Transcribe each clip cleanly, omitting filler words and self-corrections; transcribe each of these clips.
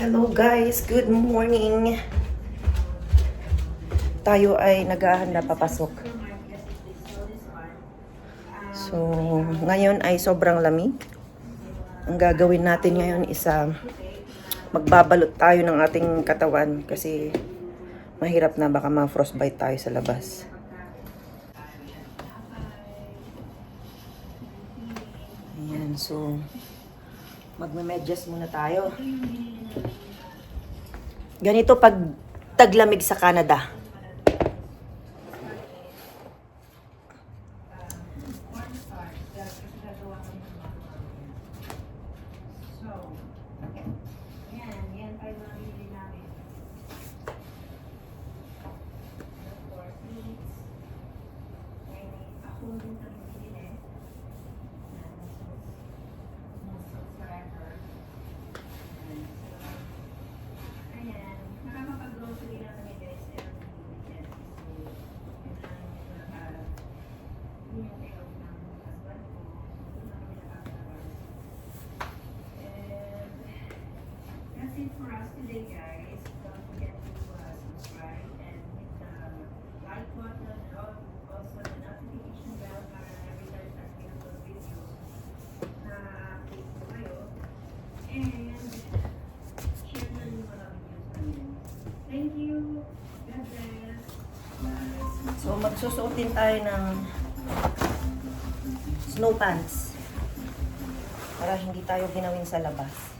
Hello guys, good morning. Tayo ay naghahanda papasok. So, ngayon ay sobrang lamig. Ang gagawin natin ngayon is magbabalot tayo ng ating katawan kasi mahirap na baka ma-frostbite tayo sa labas. Ayan, so magme-medyas muna tayo. Ganito pag taglamig sa Canada. For us today, guys, don't forget to subscribe and hit the like button and also the notification bell para every time that we upload videos na update po kayo. And share na yung mga videos namin. Thank you. God bless. Bye. So magsusuotin tayo ng snow pants para hindi tayo ginawin sa labas.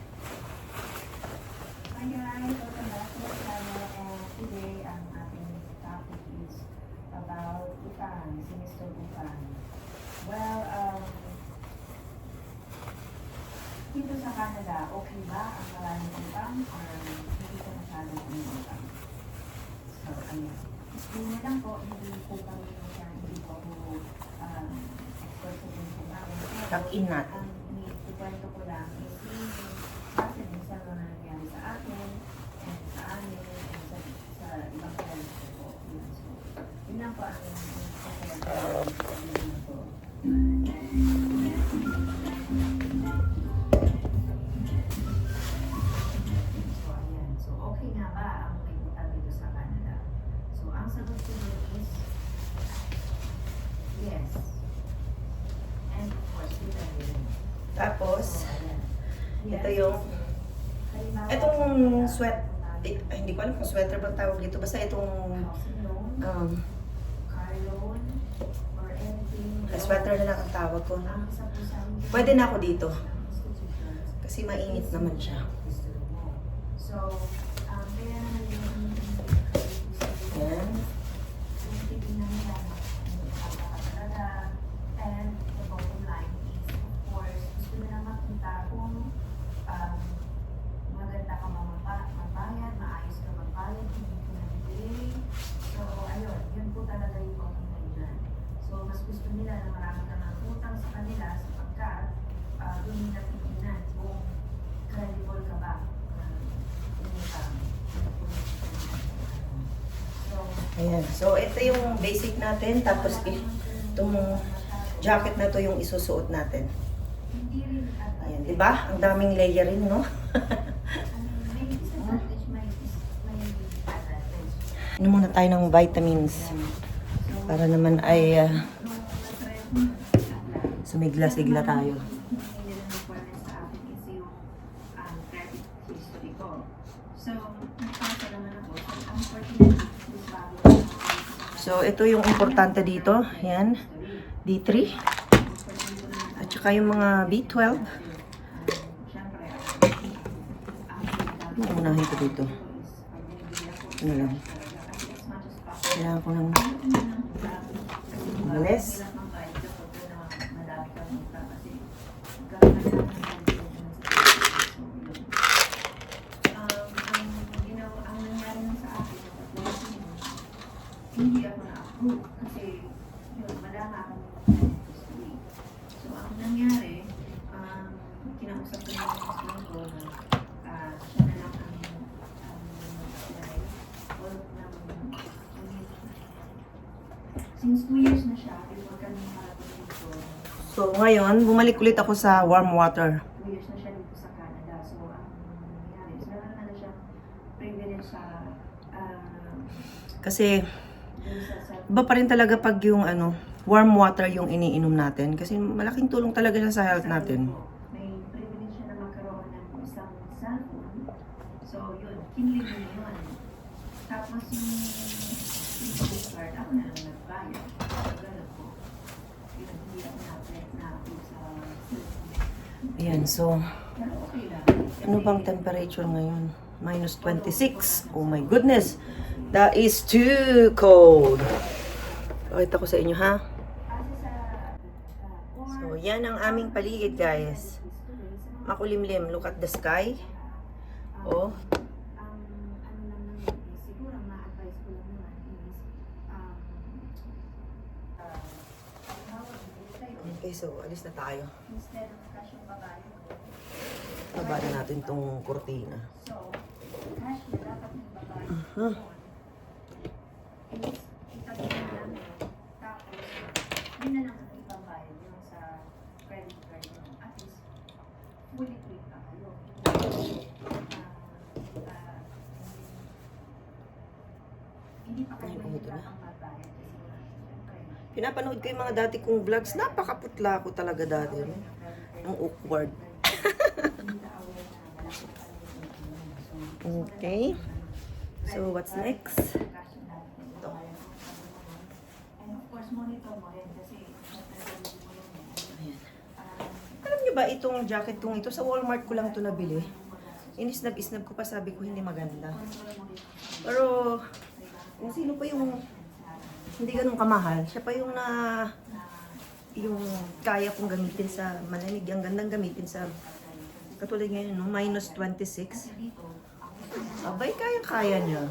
Hi guys, welcome back to the channel, and today ang ating topic is about utang, si Mr. Utang. Well, dito sa Canada, okay ba ang maraming utang or hindi ka masyadong utang? So, ayan. Yun lang po, hindi po kami hindi po ako expert sa dito namin. Tuck-in natin. Ang inikwento ko lang is yung kasi minsan mga nangyari sa atin, and sa amin, and sa ibang friends ko. Yun lang po ang So, okay nga ba ang may utang dito sa Canada? So, ang sagot ko is yes. And of course, depende rin. Tapos, So, ayan. ito yung itong sweat, hindi ko alam kung sweater bang tawag dito. Basta itong car loan or anything. sweater na lang ang tawag ko. Pwede na ako dito. Kasi mainit naman siya. So, kaya naman yung Yan. titignan nila talaga. And the bottom line is, of course, gusto nila makita kung maganda ka magbayad, maayos ka magbayad, hindi ka nag-delay. So, ayun, yun po talaga yung bottom line dyan. So, mas gusto nila na marami ka ng utang sa kanila sapagkat doon nila titignan kung credible ka ba. Ayan. So, ito yung basic natin. Tapos, itong jacket na to yung isusuot natin. Ayan, di ba? Ang daming layering, no? Ano muna tayo ng vitamins. Para naman ay sumigla-sigla tayo. So, ito yung importante dito. Yan. D3. At saka yung mga B12. Unahin ko dito. Ano lang. Kailangan ko ng malis. Hindi ako na-approve kasi yun, madama kami ng history. So, ang nangyari, kinausap ko na yung husband ko na siya na lang ang since 2 years na siya, before kami nakarating dito, So, ngayon, bumalik ulit ako sa warm water. 2 years na siya dito sa Canada. So, ang nangyari, is meron naman na siyang privilege sa Kasi, dun sa iba pa rin talaga pag yung warm water yung iniinom natin. Kasi malaking tulong talaga siya sa health natin. may privilege siya na magkaroon ng isang cellphone. So, yun, kinlip niya yun. Tapos yung credit card, ako na lang nagbayad. Ganun po. Yun, hindi ako na-approve sa cellphone. Ayan, so, Pero okay lang. ano bang temperature ngayon? Minus 26. Oh my goodness! That is too cold! Pakita ko sa inyo, ha? Kasi sa So, yan ang aming paligid, guys. Makulimlim. Look at the sky. Oh. ang ano lang naman is, siguro ang ma-advise ko lang naman is, Okay, so, alis na tayo. instead of cash yung babae mo, Baba na natin tong kurtina. so, cash na dapat yung babae Uh-huh. is itabi na lang yun. Tapos, yun na lang ang ibang bayad yung sa credit card mo. At least, fully paid pa kayo. Hindi pa kayo Ay, umuto na. mahihirapang magbayad kasi syempre, Pinapanood ko yung mga dati kong vlogs. Napakaputla ko talaga dati. No? Ang awkward. Okay. So, what's next? Ito. And of course, monitor mo rin kasi syempre, mo yun eh. Ayan. Alam niyo ba itong jacket kong ito? Sa Walmart ko lang ito nabili. Inisnab-isnab ko pa, sabi ko hindi maganda. Pero, kung sino pa yung hindi ganun kamahal, siya pa yung yung kaya kong gamitin sa malamig. Ang gandang gamitin sa, katulad ngayon, no? Minus 26. Abay, kaya niya.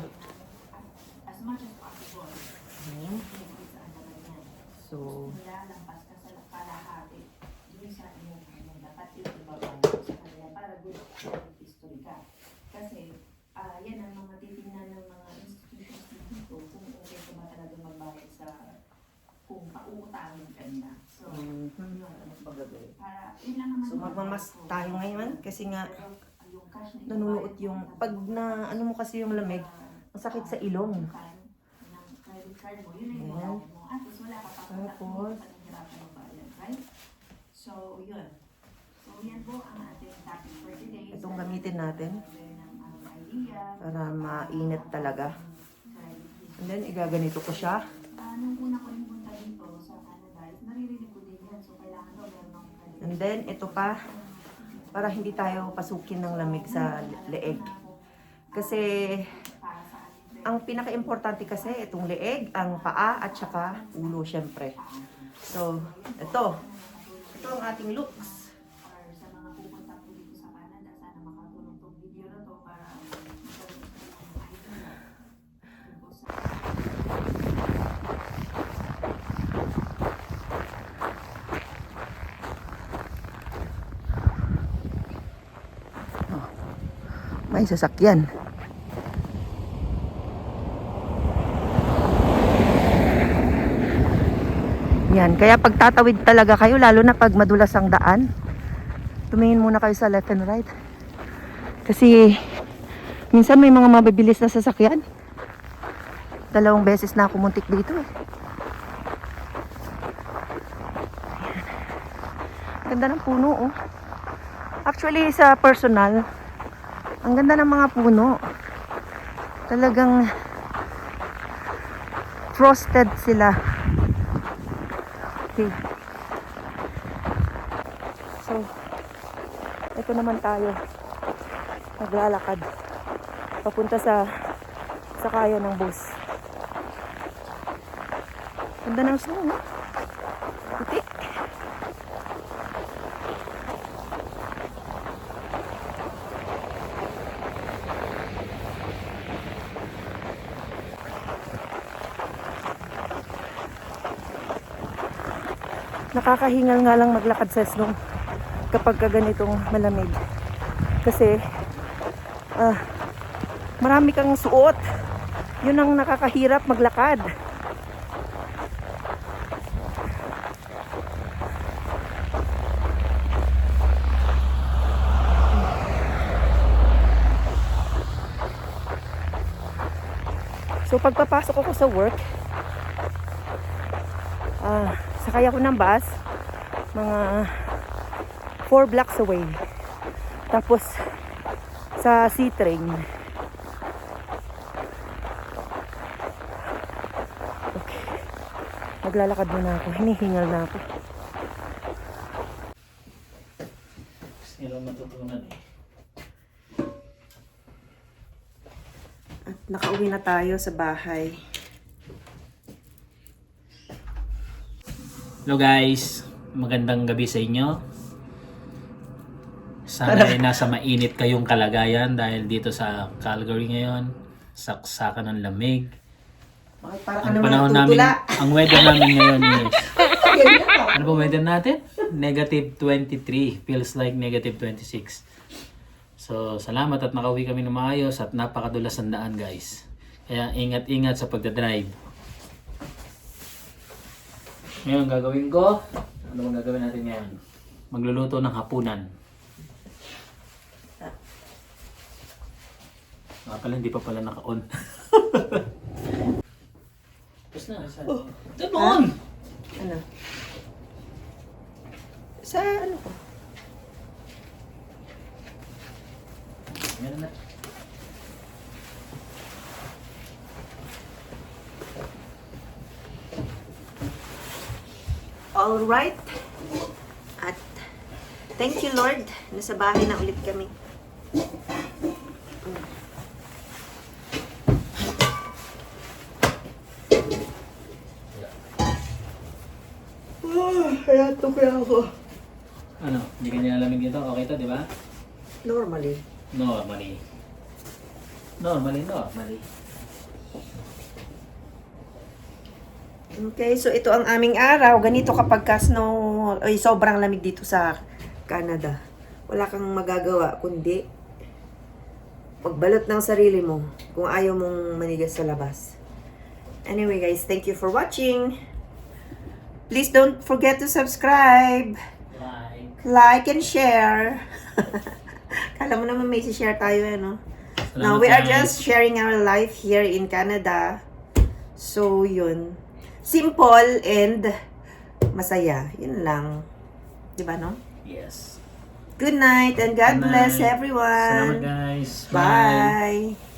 As much as possible, Ayan. sa ano man yan. So, Nilalampas ka sa kalahati dun sa iyong ano, dapat yung ibabayo sa kanila para good history ka. Kasi, yan ang mga titingnan ng mga institutions dito kung okay ka ba talaga magbayad sa kung pauutangin ka nila. So, yun, para yun lang naman. so magmamas tayo ngayon kasi nga Pero, yung cash na nanunuot ibabayad yung, mo, pag na, ano mo kasi yung lamig, ang sakit sa ilong. ng credit card mo, yun ay Ayan. ibabayad mo. At least wala ka pa Tapos, paghihirapan mo bayad, right? So, yun. So, yan po ang ating topic for today. Itong gamitin natin Idea, para mainit talaga. credit history. And then, igaganito ko siya. Nung una ko rin punta dito sa Canada, is naririnig ko din yan. So, kailangan daw meron akong credit. And then, ito pa, para hindi tayo pasukin ng lamig sa leeg. Kasi, Para sa ating ang pinaka-importante kasi, itong leeg, ang paa, at saka ulo, syempre. So, ito. Ito ang ating looks. or sa mga pupunta po dito sa Canada, sana makatulong tong video na to para magkaroon ng idea tungkol sa May sasakyan. Yan, kaya pag tatawid talaga kayo, lalo na pag madulas ang daan, tumingin muna kayo sa left and right. Kasi, minsan may mga mabibilis na sasakyan. 2 beses na ako muntik dito eh. Ayan. Ganda ng puno oh. Actually, sa personal, ang ganda ng mga puno. Talagang frosted sila. Okay. So, ito naman tayo. Naglalakad. Papunta sa sakayan ng bus. Ganda ng snow, no? Puti. Nakakahingal nga lang maglakad sa snow kapag ganitong malamig. Kasi marami kang suot. Yun ang nakakahirap maglakad. So pagpapasok ako sa work, sakay ako ng bus, mga 4 blocks away. Tapos sa C-train. Okay. Maglalakad muna ako. Hinihingal na ako. Gusto nila matutunan eh. At nakauwi na tayo sa bahay. Hello guys, magandang gabi sa inyo. Sana ay nasa mainit kayong kalagayan dahil dito sa Calgary ngayon, saksakan ng lamig. Para Ang panahon namin, ang weather namin ngayon is, ano ba weather natin? Negative 23, feels like negative 26. So, salamat at nakauwi kami ng maayos at napakadulas ang daan guys. Kaya ingat-ingat sa pagdadrive. Ngayon gagawin ko, ano bang gagawin natin ngayon? Magluluto ng hapunan. Pala, hindi pa pala naka-on. Tapos na, saan? Turn on! Ano? Sa ano ko? Meron na. Alright. At thank you Lord. Nasa bahay na ulit kami. Kaya to kaya ako. Ano? Hindi ka nilalamig dito? Okay to, di ba? Normally. Normally. Normally. Okay, so ito ang aming araw. Ganito kapag snow, ay sobrang lamig dito sa Canada. Wala kang magagawa kundi pagbalot ng sarili mo kung ayaw mong manigas sa labas. Anyway guys, thank you for watching. Please don't forget to subscribe, like and share. Kala mo naman may share tayo ano. Now we are just sharing our life here in Canada. So yun. Simple and masaya. Yun lang. Diba, no? Yes. Good night and God Good bless night. everyone. Salamat guys. Bye.